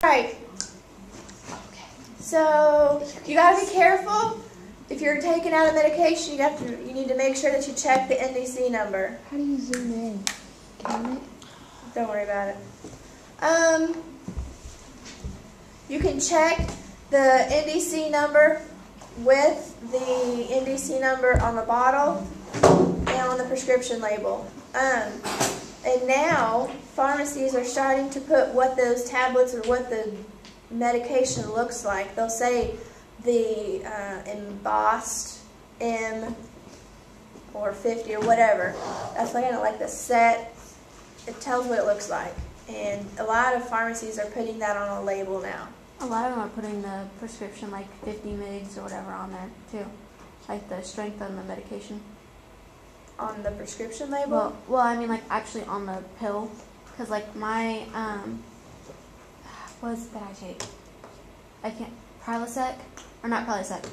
Right. So you gotta be careful. If you're taking out a medication, you need to make sure that you check the NDC number. How do you zoom in? Can it? Don't worry about it. You can check the NDC number with the NDC number on the bottle and on the prescription label. And now pharmacies are starting to put what those tablets or what the medication looks like. They'll say the embossed M or 50 or whatever. That's kind of like the set. It tells what it looks like. And a lot of pharmacies are putting that on a label now. A lot of them are putting the prescription, like 50 mgs or whatever, on there too, like the strength on the medication. On the prescription label? Well, I mean, like actually on the pill, because like my what is it that I take? I can't Prilosec, or not Prilosec.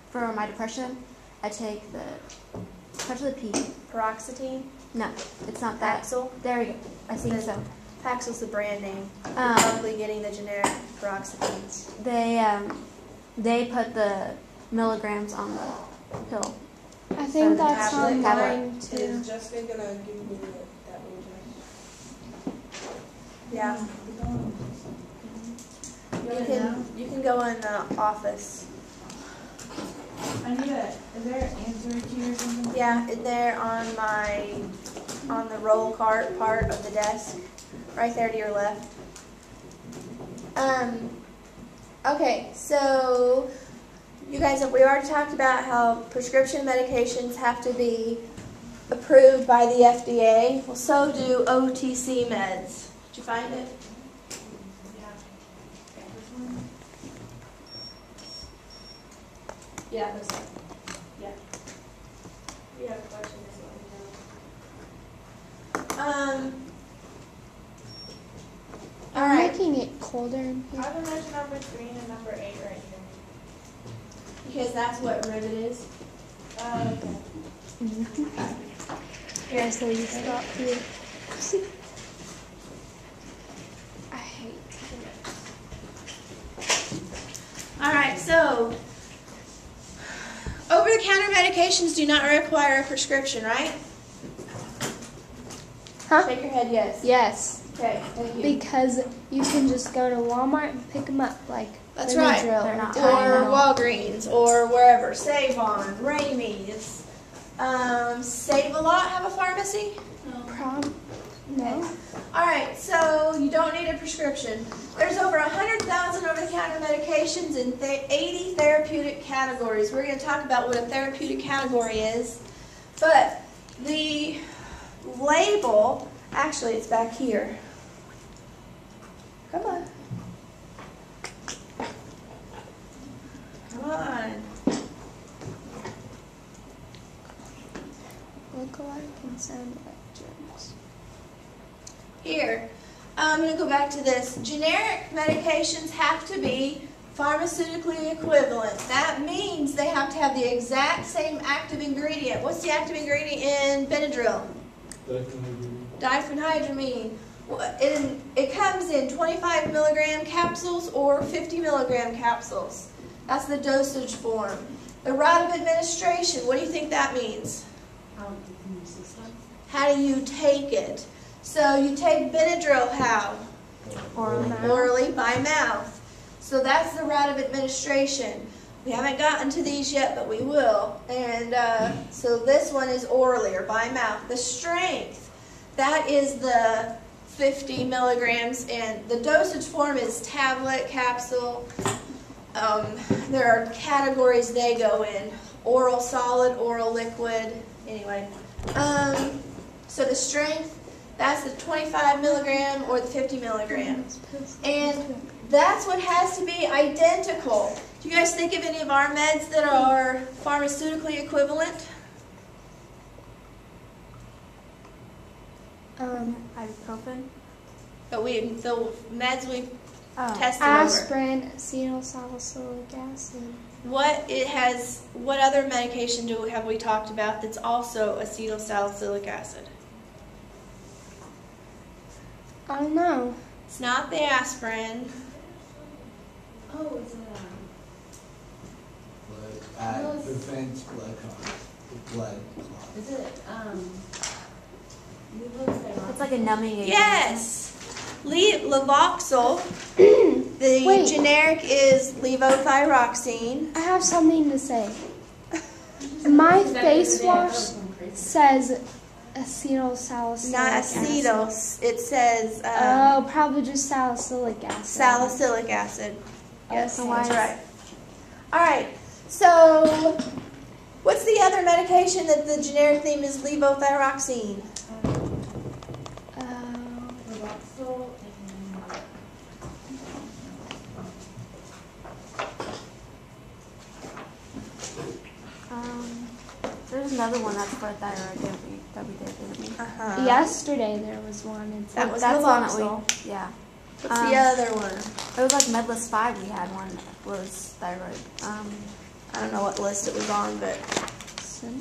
For my depression, I take the starts with a P. Paroxetine? No, it's not that. Paxil? There we go. I think so. Paxil's the brand name. You're probably getting the generic paroxetines. They put the milligrams on the pill. I think that's on tablet. mine too. Is Jessica gonna give me that one? Yeah. You can go in the office. I need is there an answer key or something? Yeah, in there on the roll cart part of the desk, right there to your left. Okay, so you guys, we already talked about how prescription medications have to be approved by the FDA. Well, so do OTC meds. Did you find it? Yeah, this one. Yeah. If you have a question, just let me know. All I'm right. making it colder in here. I have a measure number 3 and a number 8 right here. Because that's what rivet is. Okay. Yeah, so you stop here. I hate it. All right, so over-the-counter medications do not require a prescription, right? Huh? Shake your head yes. Yes. Okay, thank you. Because you can just go to Walmart and pick them up, like That's right. Benadryl They're not Or Tylenol. Walgreens, or wherever. Save-On, Ramey's. Save-A-Lot have a pharmacy? No. All right, so you don't need a prescription. There's over 100,000 over-the-counter medications in 80 therapeutic categories. We're going to talk about what a therapeutic category is. But the label, actually it's back here. Come on. Come on. Look alike and sound like germs. Here, I'm going to go back to this. Generic medications have to be pharmaceutically equivalent. That means they have to have the exact same active ingredient. What's the active ingredient in Benadryl? Diphenhydramine. It comes in 25 milligram capsules or 50 milligram capsules. That's the dosage form. The route of administration, what do you think that means? How do you take it? So you take Benadryl how? Orally. Orally, by mouth. So that's the route of administration. We haven't gotten to these yet, but we will. And so this one is orally or by mouth. The strength, that is the 50 milligrams, and the dosage form is tablet, capsule. There are categories they go in. Oral solid, oral liquid, anyway. So the strength, that's the 25 milligram or the 50 milligram. And that's what has to be identical. Do you guys think of any of our meds that are pharmaceutically equivalent? Ibuprofen. But the meds we've Oh. tested over. Aspirin, acetylsalicylic acid. What other medication have we talked about that's also acetylsalicylic acid? I don't know. It's not the aspirin. Oh, it's Prevents blood clots. is it It's like a numbing agent. Yes. Levoxyl. The Wait. generic is levothyroxine. I have something to say. My face wash says acetylsalicylic Not acid. acetyl. It says Oh, probably just salicylic acid. salicylic acid. Yes, Okay. that's right. All right. So, what's the other medication that the generic theme is levothyroxine? There's another one that's for thyroid that we did, didn't we? Uh-huh. Yesterday there was one. It's That was That's one that Levoxyl. we, yeah. What's the other one? It was like Medlist 5 we had one was thyroid. I don't know what list it was on, but no.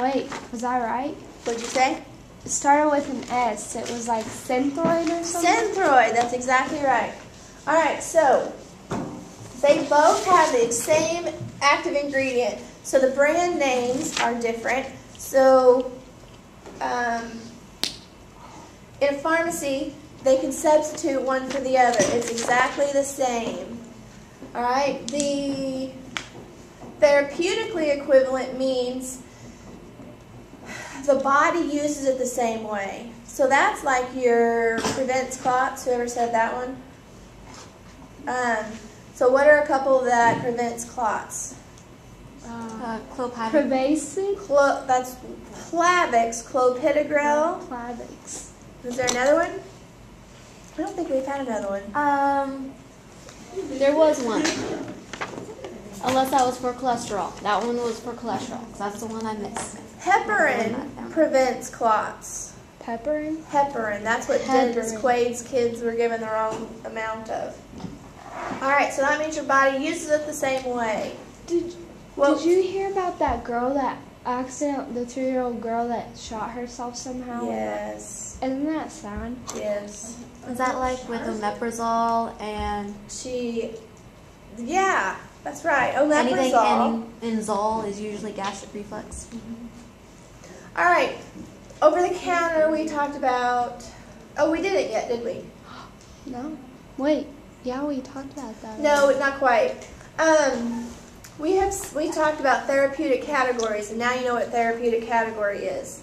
Wait, was I right? what'd you say? It started with an S. It was like Synthroid or something. Synthroid. That's exactly right. All right, so they both have the same active ingredient. So the brand names are different. So in a pharmacy, they can substitute one for the other. It's exactly the same. All right. The therapeutically equivalent means the body uses it the same way. So that's like your prevents clots. Whoever said that one? So what are a couple that prevents clots? Clopidogrel. Pervasive. That's Plavix, clopidogrel. Plavix. Is there another one? I don't think we've had another one. There was one. Unless that was for cholesterol. That one was for cholesterol. 'Cause that's the one I missed. Heparin prevents clots. Pepperin. Heparin. That's what Dennis Heparin. Quaid's kids were given the wrong amount of. All right, so that means your body uses it the same way. Did you hear about that girl that the 3-year-old girl that shot herself somehow? Yes. Isn't that sad? Yes. Is that like with omeprazole and Yeah, that's right. anything Omeprazole. in Zol is usually gastric reflux? All right. Over the counter, we talked about. Oh, we didn't yet, did we? No. Wait. Yeah, we talked about that. No, not quite. We talked about therapeutic categories, and now you know what therapeutic category is.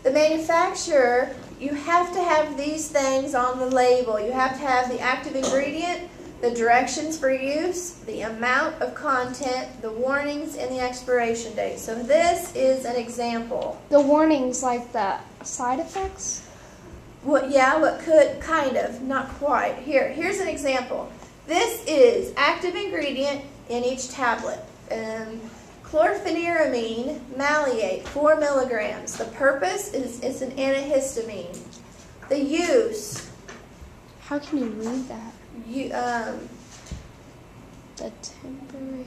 The manufacturer, you have to have these things on the label. You have to have the active ingredient, the directions for use, the amount of content, the warnings, and the expiration date. So this is an example. The warnings, like the side effects? What could, kind of, not quite. Here's an example. This is active ingredient in each tablet. Chlorpheniramine maleate, 4 milligrams. The purpose is it's an antihistamine. The use. How can you read that? The temporary.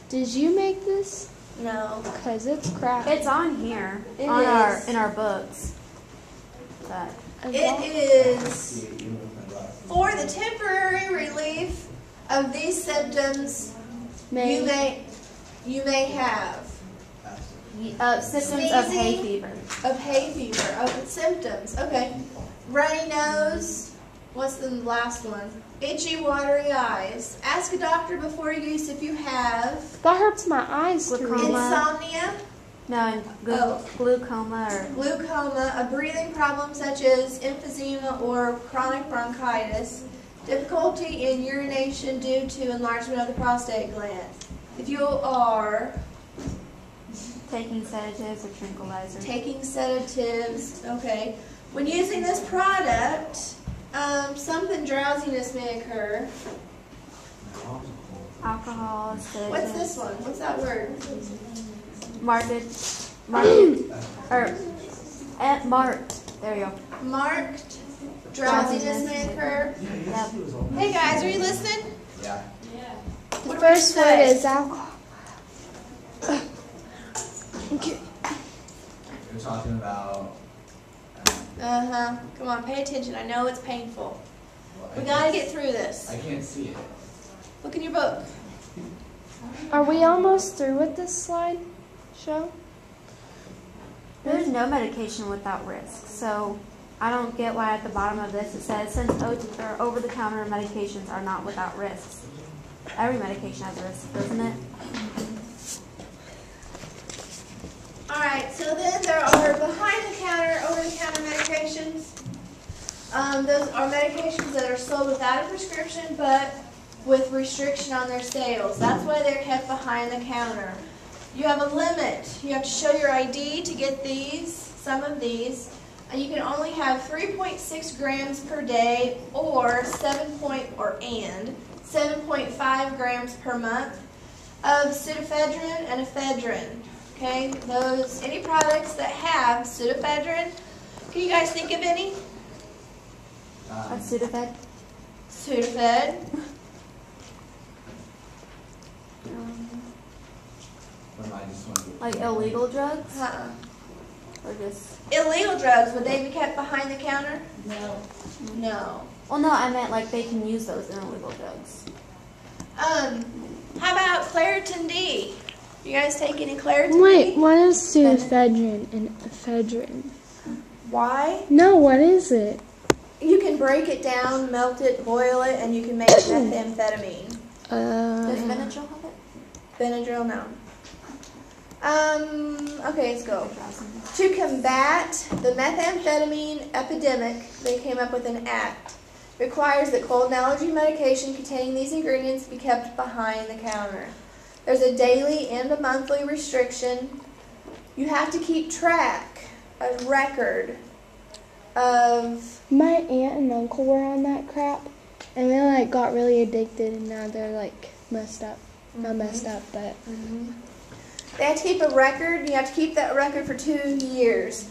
Did you make this? No. Because it's crap. It's on here. It on is. in our books. But It is for the temporary relief of these symptoms you may have. Symptoms of hay Sneezing. fever. Of hay fever. Of symptoms. Okay. Runny nose. What's the last one? Itchy, watery eyes. Ask a doctor before use if you have That hurts my eyes to read. Glaucoma. insomnia, No, and glaucoma or glaucoma, a breathing problem such as emphysema or chronic bronchitis, difficulty in urination due to enlargement of the prostate gland. If you are taking sedatives or tranquilizers. taking sedatives, okay. When using this product, something drowsiness may occur. Alcohol, sedatives. What's this one? What's that word? Marked. There you go. Marked drowsiness may occur. Yep. Hey guys, are you listening? Yeah. The first word is alcohol. Okay. talking about. Come on, pay attention. I know it's painful. Well, We gotta get through this. I can't see it. Look in your book. Are we almost through with this slide show? There's no medication without risk, so I don't get why at the bottom of this it says since over-the-counter medications are not without risks. Every medication has a risk, doesn't it? Alright, so then there are behind-the-counter, over-the-counter medications. Those are medications that are sold without a prescription, but with restriction on their sales. That's why they're kept behind the counter. You have a limit. You have to show your ID to get these, some of these. And you can only have 3.6 grams per day or 7.5 grams per month of pseudoephedrine and ephedrine. Okay, any products that have pseudoephedrine, can you guys think of any? A Sudafed? Sudafed. Like illegal drugs? Uh-uh. Or just... Illegal drugs, would they be kept behind the counter? No. No. Well, no, I meant like they can use those in illegal drugs. How about Claritin D? You guys take any Claritin Wait, D? what is pseudoephedrine and ephedrine? Why? No, what is it? You can break it down, melt it, boil it, and you can make methamphetamine. Does Benadryl have it? Benadryl, no. Okay, let's go. To combat the methamphetamine epidemic, they came up with an act. It requires that cold and allergy medication containing these ingredients be kept behind the counter. There's a daily and a monthly restriction. You have to keep track, a record of... My aunt and uncle were on that crap, and they like got really addicted, and now they're like messed up. Not messed up, but... They have to keep a record. You have to keep that record for 2 years.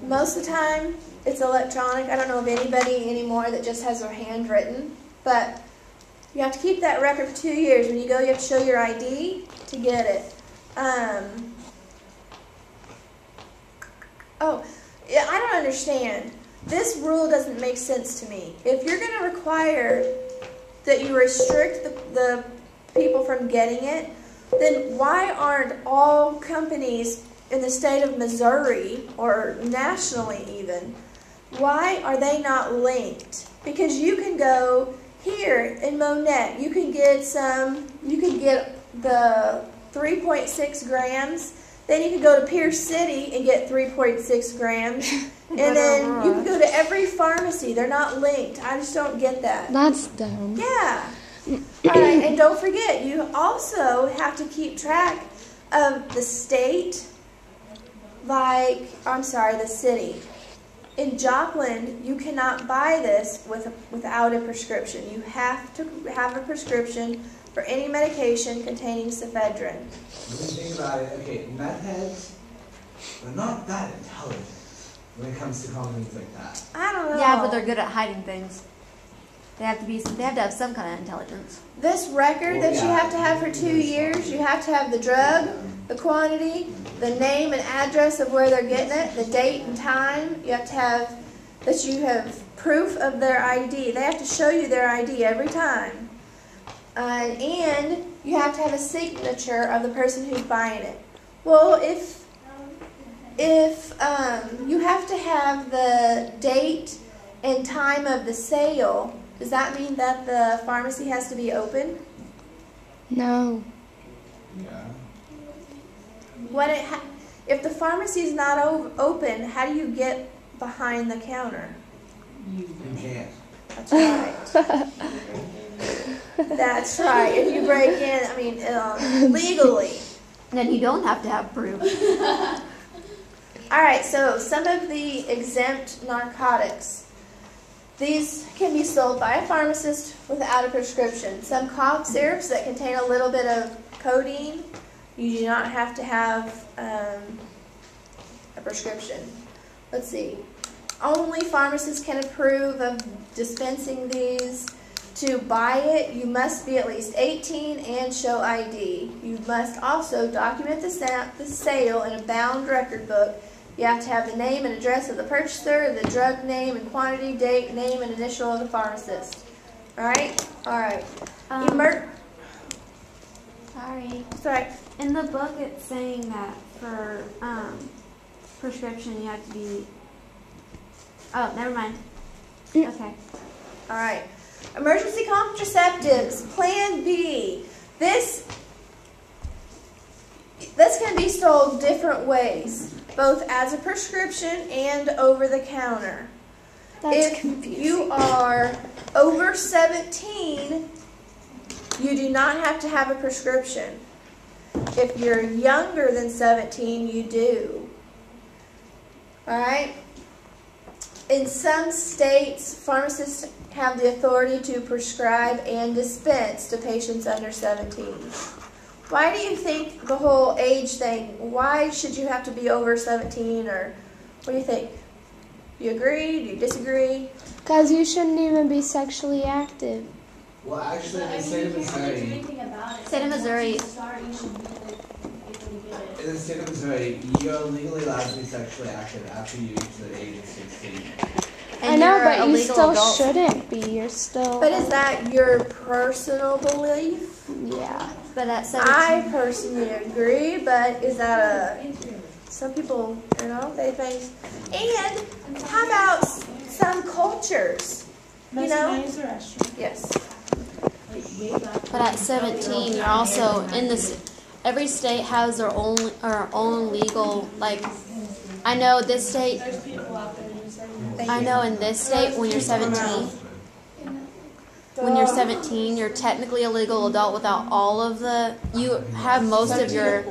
Most of the time, it's electronic. I don't know of anybody anymore that just has their handwritten, but you have to keep that record for 2 years. When you go, you have to show your ID to get it. Oh, yeah, I don't understand. This rule doesn't make sense to me. If you're going to require that you restrict the people from getting it, then why aren't all companies in the state of Missouri, or nationally even, why are they not linked? Because you can go here in Monette, you can get the 3.6 grams, then you can go to Pierce City and get 3.6 grams, and then you can go to every pharmacy. They're not linked. I just don't get that. That's dumb. Yeah. All right, and don't forget, you also have to keep track of the state, the city. In Joplin, you cannot buy this without a prescription. You have to have a prescription for any medication containing ephedrine. When you think about it, okay, meth heads, they're not that intelligent when it comes to companies like that. I don't know. Yeah, but they're good at hiding things. They have to have some kind of intelligence. This record that you have to have for 2 years, you have to have the drug, the quantity, the name and address of where they're getting it, the date and time. You have to have that you have proof of their ID. They have to show you their ID every time. And you have to have a signature of the person who's buying it. Well, if you have to have the date and time of the sale, does that mean that the pharmacy has to be open? No. Yeah. If the pharmacy is not open, how do you get behind the counter? You can't. That's right. That's right. If you break in, legally. Then you don't have to have proof. All right, so some of the exempt narcotics. These can be sold by a pharmacist without a prescription. Some cough syrups that contain a little bit of codeine, you do not have to have a prescription. Let's see. Only pharmacists can approve of dispensing these. To buy it, you must be at least 18 and show ID. You must also document the sale in a bound record book You have to have the name and address of the purchaser, the drug name and quantity, date, name, and initial of the pharmacist. Alright? Alright. Sorry. In the book, it's saying that for prescription, you have to be. Oh, never mind. Okay. Alright. Emergency contraceptives. Plan B. This can be sold different ways, both as a prescription and over the counter. That's confusing. If you are over 17, you do not have to have a prescription. If you're younger than 17, you do. Alright? In some states, pharmacists have the authority to prescribe and dispense to patients under 17. Why do you think the whole age thing, why should you have to be over 17, or what do you think? Do you agree? Do you disagree? Because you shouldn't even be sexually active. Well, actually, in the state of Missouri, in the state of Missouri, you're legally allowed to be sexually active after you reach the age of 16. I know, but you still shouldn't be. You're still. But is that your personal belief? Yeah. But at 17. I personally agree, but is that some people, they think. And how about some cultures? Yes. But at 17, you're also in this. Every state has their own legal, like, I know this state. I know in this state, when you're 17, you're technically a legal adult without all of you have most of your,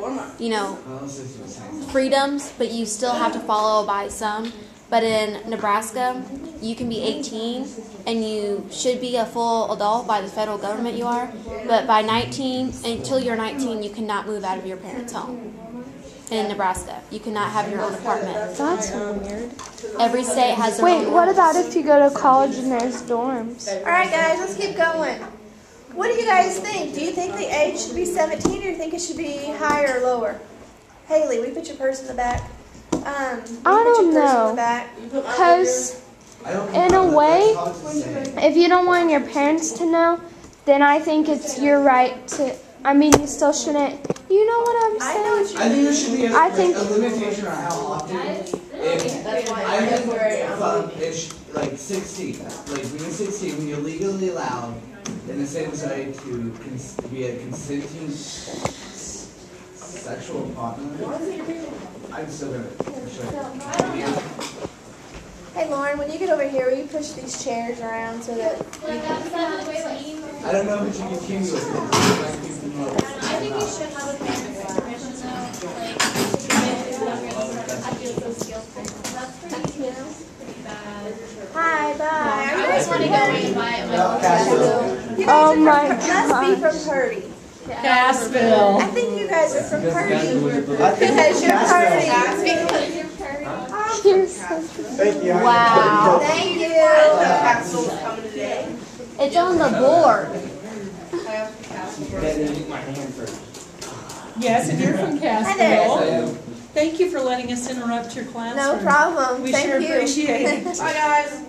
freedoms, but you still have to follow by some. But in Nebraska, you can be 18 and you should be a full adult by the federal government you are. But by 19, until you're 19, you cannot move out of your parents' home. In Nebraska, you cannot have your own apartment. That's weird. Every state has their own. Wait, what about if you go to college and there's dorms? Alright guys, let's keep going. What do you guys think? Do you think the age should be 17 or do you think it should be higher or lower? Haley, we put your purse in the back. I don't know. Because in a way, if you don't want your parents to know, then I think it's your right to. I mean, you still shouldn't. You know what I'm saying? I think there should be a limitation on how often. It's like 16. Like when you're 16, when you're legally allowed in the state of Missouri to be a consenting sexual partner. I'm still gonna show you. Hey Lauren, when you get over here, will you push these chairs around so that I don't know if you can continue with it. I think you should have a parent's permission though. I feel so skillful. That's pretty bad. Hi, bye. I always want to go and buy it myself. You guys must be from Purdy. Cassville. I think you guys are from Purdy. Because you're Purdy. Because you're Purdy. Thank you. Wow. Thank you. It's on the board. Yes, and you're from Hi there. Cassville. Thank you for letting us interrupt your classroom. No problem. We Thank sure you. appreciate it. Bye guys.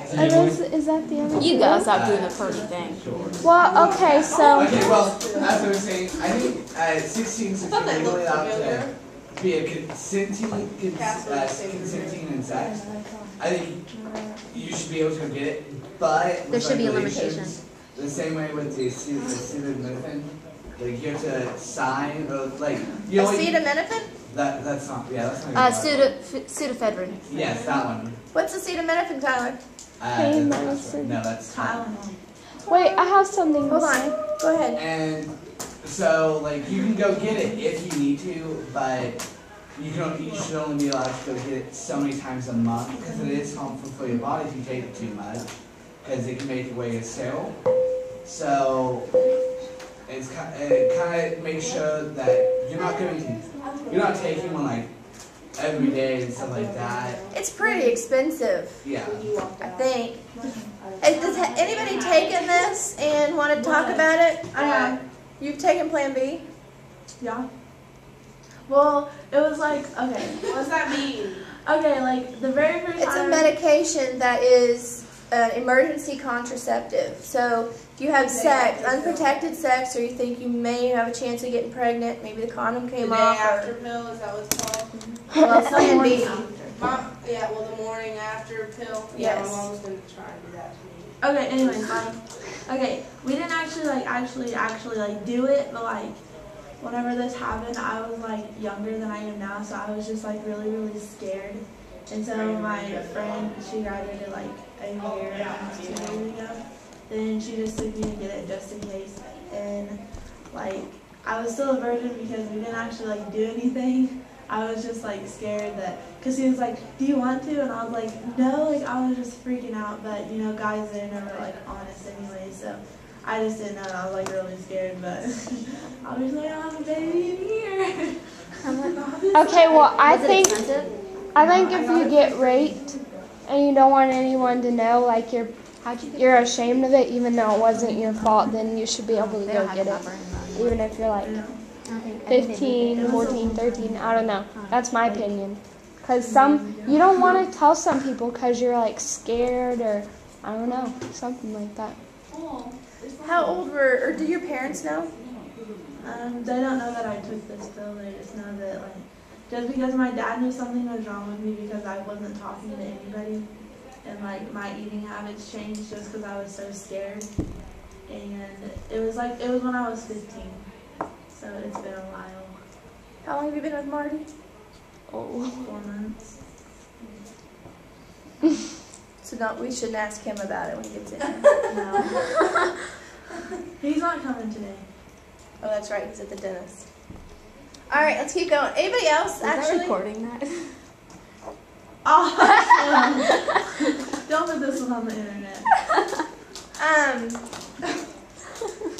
Is that the other? You gotta stop doing the Purdy thing. Well, okay, so. Okay, well, as I was saying, I think at 16, since you're legally allowed to be a consenting in sex, I think you should be able to get it, but There should be a regulations, limitation. The same way with the acetaminophen, like you have to sign, or like, you know, Acetaminophen? that's not, that's not. Pseudoephedrine. Yes, that one. What's acetaminophen, Tyler? Pain That's medicine. no, that's Tylenol. Wait, I have something Hold to say. on. Go ahead. And so, like, you can go get it if you need to, but you should only be allowed to go get it so many times a month because it is harmful for your body if you take it too much, because it can make your way sterile. So it kind of makes sure that you're not taking one like every day and stuff like that. It's pretty expensive, Yeah. I think. Has anybody taken this and want to talk about it? You've taken Plan B? Yeah. Well, it was like, okay, What does that mean? Okay, like the very first It's a time. medication that is an emergency contraceptive. So if you have sex, unprotected sex, or you think you may have a chance of getting pregnant, maybe the condom came The day off. after pill, is that what it's called? Well, Plan B. Yeah, well, the morning after pill. Yes. Yeah, my mom was gonna try and do that to me. Okay, anyways, okay, we didn't actually like do it, but like whenever this happened, I was like younger than I am now, so I was just like really, really scared. And so my friend, she graduated like a year and 2 years ago. Then she just took me to get it just in case. And like I was still a virgin because we didn't actually like do anything. I was just like scared that, cause he was like, "Do you want to?" And I was like, "No." Like I was just freaking out. But you know, guys, they're never like honest anyway. So I just didn't know. And I was like really scared. But I was like, "I have a baby in here." Okay, well, I Was it think expensive? if you get raped and you don't want anyone to know, like you're ashamed of it, even though it wasn't your fault, then you should be able to They go don't have get to it. cover it. Even if you're like I think they 15, do. 14, 13, I don't know. That's my opinion. Because you don't want to tell some people because you're like scared or, I don't know, something like that. How old or do your parents know? They don't know that I took this pill. They just know that like just because my dad knew something was wrong with me because I wasn't talking to anybody, and like my eating habits changed just because I was so scared. And it was when I was 15, so it's been a while. How long have you been with Marty? Oh, 4 months. So we shouldn't ask him about it when he gets in here. No. He's not coming today. Oh, that's right. He's at the dentist. All right, let's keep going. Anybody else Is that actually? recording that? Oh, don't put this one on the internet.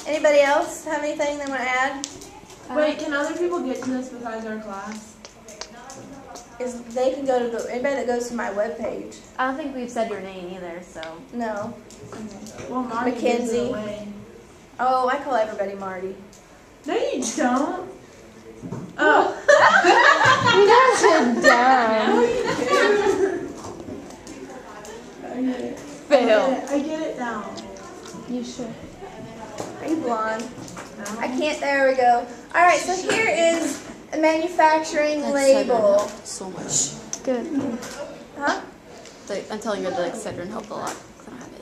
Anybody else have anything they want to add? Wait, can other people get to this besides our class? They can go to anybody that goes to my webpage. I don't think we've said your name either, so. No. Well, Marty gives Mackenzie. it away. Oh, I call everybody Marty. No, you don't. Oh. You guys are dumb. Fail. I get it now. You should. Are you blonde? No. I can't. There we go. All right. So here is a manufacturing label. So much. Good. Huh? I'm telling you, the Excedrin helped a lot. I don't have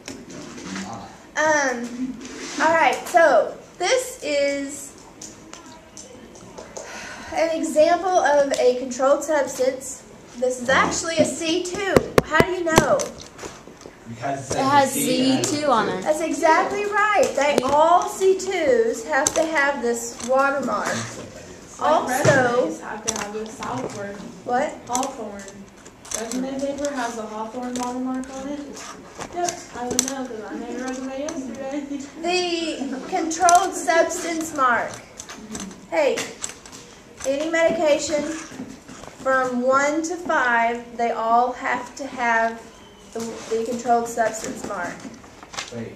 it. All right. So this is an example of a controlled substance. This is actually a C2. How do you know? Because It has Z2 on it. That's exactly right. All C2s have to have this watermark. Also, Resumes have to have this Southward. what? Hawthorne. Resume paper has the Hawthorne watermark on it. Yep, I would know because I made a resume yesterday. The controlled substance mark. Hey, any medication from 1 to 5, they all have to have the controlled substance mark. Wait.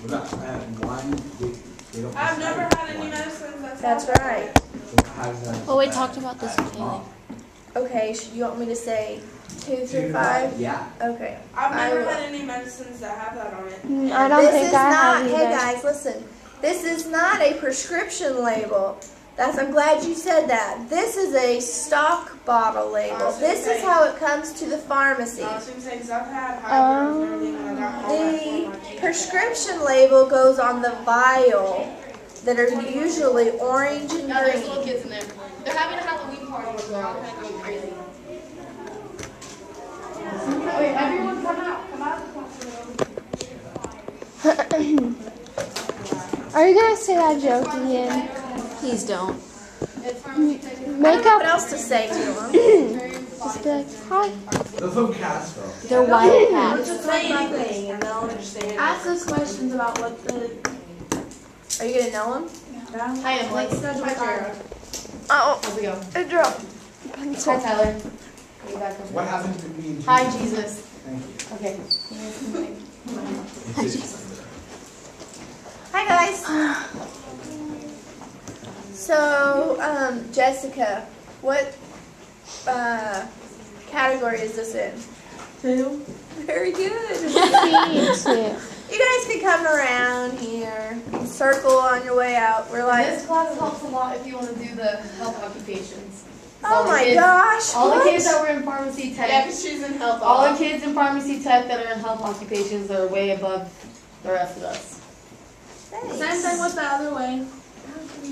What about one? They don't I've never decide had any one. medicines That's right. How does that Well, we affect talked about this with Haley. Okay, you want me to say 2 through 5? Yeah. Okay. I've I never will. had any medicines that have that on it. I don't This think is I not, have hey either. guys, listen. This is not a prescription label. I'm glad you said that. This is a stock bottle label. This is how it comes to the pharmacy. I was going to say, because I've had high and everything when I got home. I told my The teacher. prescription label goes on the vial that are usually orange and Yeah, there's little green. kids in there. They're having a Halloween party, so I'm kind of going crazy. Wait, everyone come out. Come out. Are you going to say that joke again? Please don't. It's pharmacy Make What up. else to say to them? Just be like, hi. Those little cats though. They're wild cats. Just say anything and they'll understand. Ask us questions about what the. Are you going to know them? Hi, I'm like schedule Tyler. Oh, How's it go? it dropped. Hi, Tyler. What happened to me and Hi, Jesus? Jesus. Thank you. Okay. It's just- Hi guys. So, Jessica, what category is this in? 2. Very good. C2. You guys can come around here, circle on your way out. We're like, This class helps a lot if you want to do the health occupations. oh my gosh. All what? the kids that were in pharmacy tech. Yeah, because she's in health. All the kids in pharmacy tech that are in health occupations are way above the rest of us. Thanks. Same thing with the other way.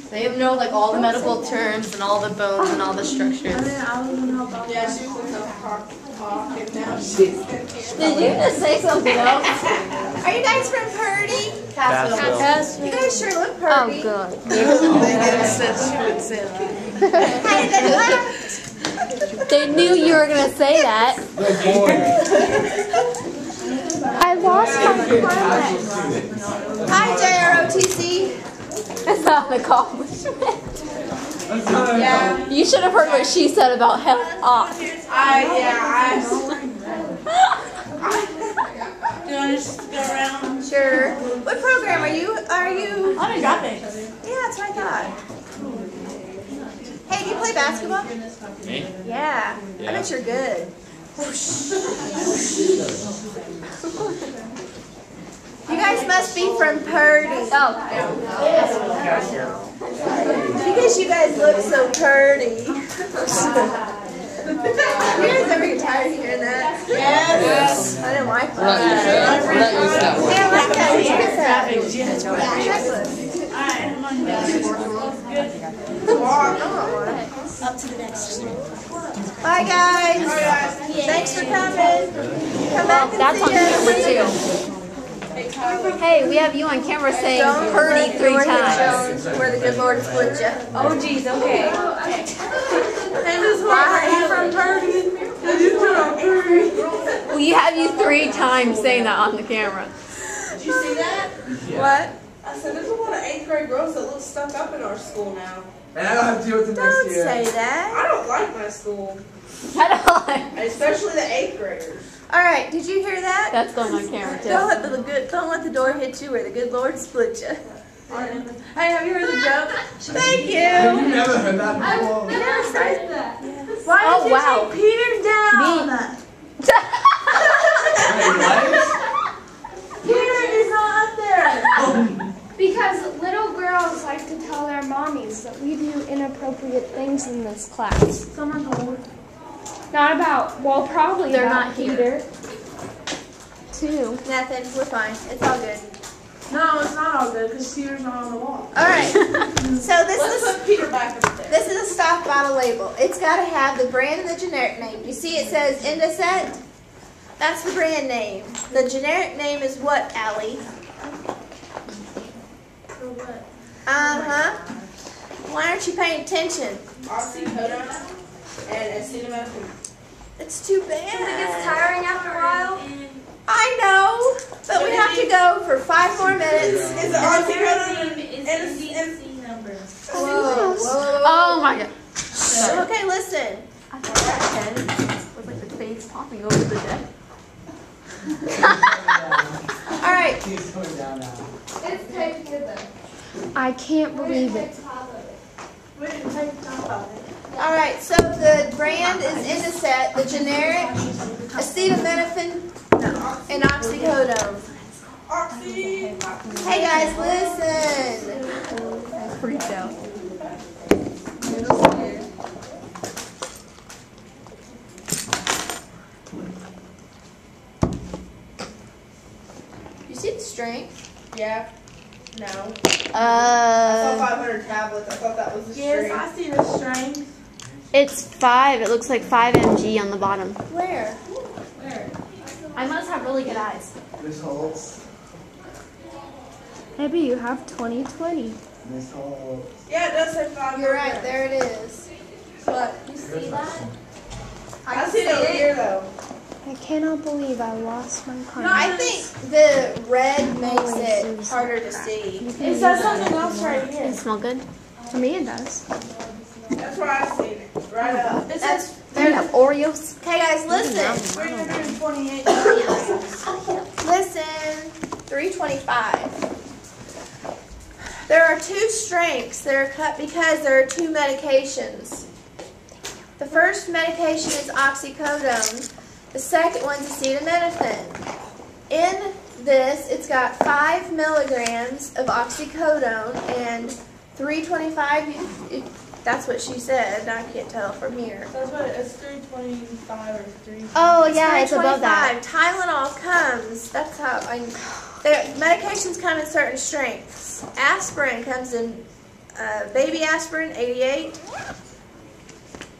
They know like all the medical terms and all the bones and all the structures. I was in health all Yeah, she was in health talk, and now she's in Did you just say something else? Are you guys from Purdy? Castle. You guys sure look Oh, Purdy. good. How did they laugh? They knew you were going to say that. I lost my card. Hi, JROTC. That's not an accomplishment. You should have heard what she said about health off. Do you want to just go around? Sure. What program are you? I'm in graphics. Yeah, that's what I thought. Hey, do you play basketball? Me? Yeah. I bet you're good. You guys must be from Purdy. Oh. Because you guys look so purdy. You guys ever get tired of hearing that? Yes. I didn't like that. We're not used to that word. Hey, I like that. What is that? Up to the next one. Bye, guys. Thanks for coming. Come back and That's on see camera us. too. Hey, we have you on camera saying Don't Purdy let 3 Lord hit times. Jones where the good Lord split you. Oh, geez, okay. And this why from Purdy. We have you 3 times saying that on the camera. Did you see that? What? I said there's a lot of 8th grade girls that look stuck up in our school now. And I don't have to deal with it Don't next year. say that. I don't like my school, I don't like. especially the 8th graders. All right, did you hear that? That's going on camera too. Don't let the door hit you where the good Lord split you. Hey, have you heard the joke? Thank Have you. you never heard that before? Yes, I- Why Oh, did you wow. take Peter down? Peter is not up there. Because little girls like to tell their mommies that we do inappropriate things in this class. Someone told. Not about, well, probably They're about not here. Peter. Too. Nothing. We're fine. It's all good. No, it's not all good because Peter's not on the wall. All right. So this Let's is put Peter back up there. this is a stock bottle label. It's got to have the brand and the generic name. You see, it says Indocet. That's the brand name. The generic name is what, Allie? Why aren't you paying attention? Oxycodone and acetaminophen. It's too bad. It gets tiring after a while. I know, but we have to go for 5 more minutes. Is it oxycodone and Whoa. Oh my god. Okay, listen. I thought that head was like the face popping over the deck. All right. He's coming down now. It's taped with them. I can't believe it. All right, so the brand is Indocet, the generic acetaminophen and oxycodone. Oxy. Hey guys, listen. I freaked out. You see the strength? Yeah. No. I Uh, saw 500 tablets. I thought that was the Yes, string. I see the strength. it's 5. It looks like 5 mg on the bottom. Where? Where? I must have really good eyes. This holds. Maybe you have 20/20. This holds. Yeah, it does say 500. You're right, there it is. What? You see that? I see it over here though. I cannot believe I lost my card. I think the red makes it harder to see. It says something else right here. Does it smell good? For me, it does. That's where I seen it. Right up. It That's says Do you have Oreos? okay, guys. Listen, 328. listen. 325. There are 2 strengths that are cut because there are 2 medications. The first medication is oxycodone. The second one's acetaminophen. In this, it's got 5 milligrams of oxycodone and 325. That's what she said. I can't tell from here. That's what it's 325 or 3. Oh yeah, it's above that. Tylenol comes. That's how medications come in certain strengths. Aspirin comes in baby aspirin 88.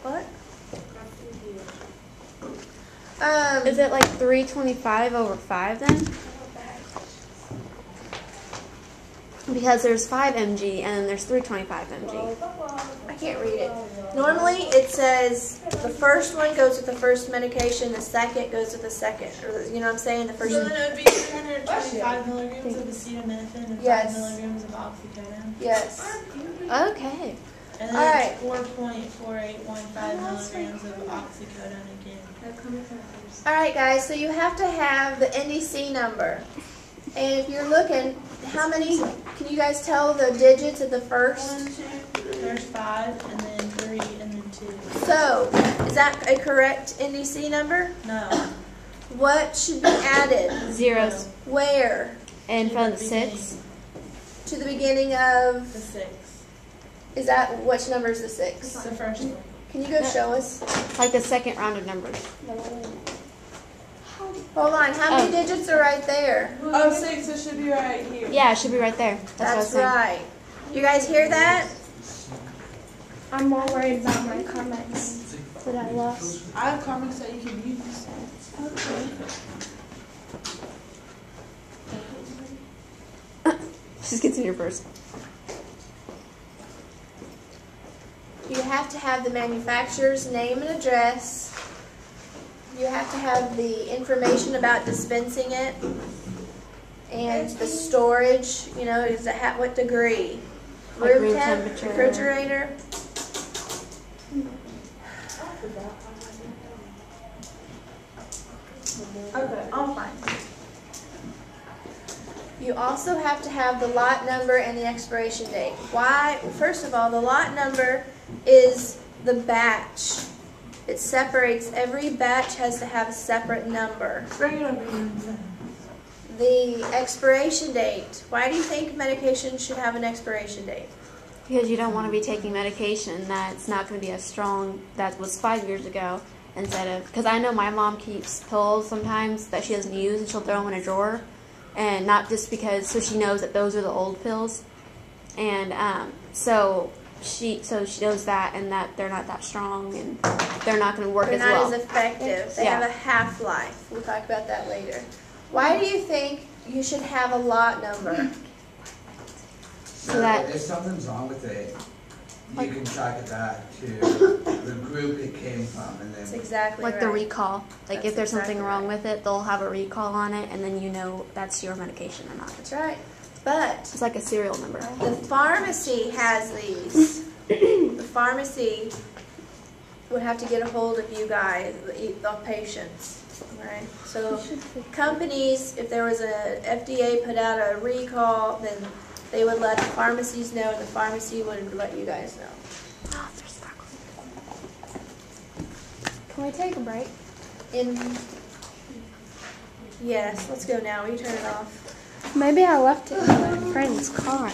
What? Is it like 325 over 5 then? Because there's 5 mg and then there's 325 mg. I can't read it. Normally it says the first one goes with the first medication, the second goes with the second. Or, you know what I'm saying? The first. So then it would be 325 milligrams of acetaminophen and 5 milligrams of oxycodone. Yes. Okay. And then all right. 4.4815 milligrams of oxycodone again. All right, guys. So you have to have the NDC number, and if you're looking, how many? Can you guys tell the digits of the first? 1, 2. There's 5, and then 3, and then 2. So is that a correct NDC number? No. What should be added? Zeros. Where? In front of the 6. To the beginning of. The 6. Is that which number is the 6? It's the first one. Can you go show us? Like the second round of numbers. Hold on. How many digits are right there? Oh, 6. It should be right here. Yeah, it should be right there. That's what I was saying. right. You guys hear that? I'm more worried about my comments that I lost. I have comics that you can use. Just gets in here first. You have to have the manufacturer's name and address. You have to have the information about dispensing it. And the storage, you know, is it what degree? Like room temperature. Refrigerator. Okay, I'm fine. You also have to have the lot number and the expiration date. Why? First of all, the lot number is the batch. It separates. Every batch has to have a separate number. Bring it over here. The expiration date. Why do you think medication should have an expiration date? Because you don't want to be taking medication that's not going to be as strong that was 5 years ago instead of, because I know my mom keeps pills sometimes that she doesn't use and she'll throw them in a drawer, and not just because, so she knows that those are the old pills, and so she knows that, and that they're not that strong and they're not going to work as well. They're not as effective. They have a half-life. We'll talk about that later. Why do you think you should have a lot number? So that if something's wrong with it, you can track it back to the group it came from, and then That's exactly like right. the recall. Like That's if there's something exactly wrong right. with it, they'll have a recall on it, and then you know that's your medication or not. That's right. But It's like a serial number. the pharmacy has these. The pharmacy would have to get a hold of you guys, the patients. Right? So companies, if there was a FDA put out a recall, then they would let the pharmacies know, and the pharmacy would let you guys know. Oh, they're sparkling. Can we take a break? Yes, let's go now. Will you turn it off? Maybe I left it in my friend's car.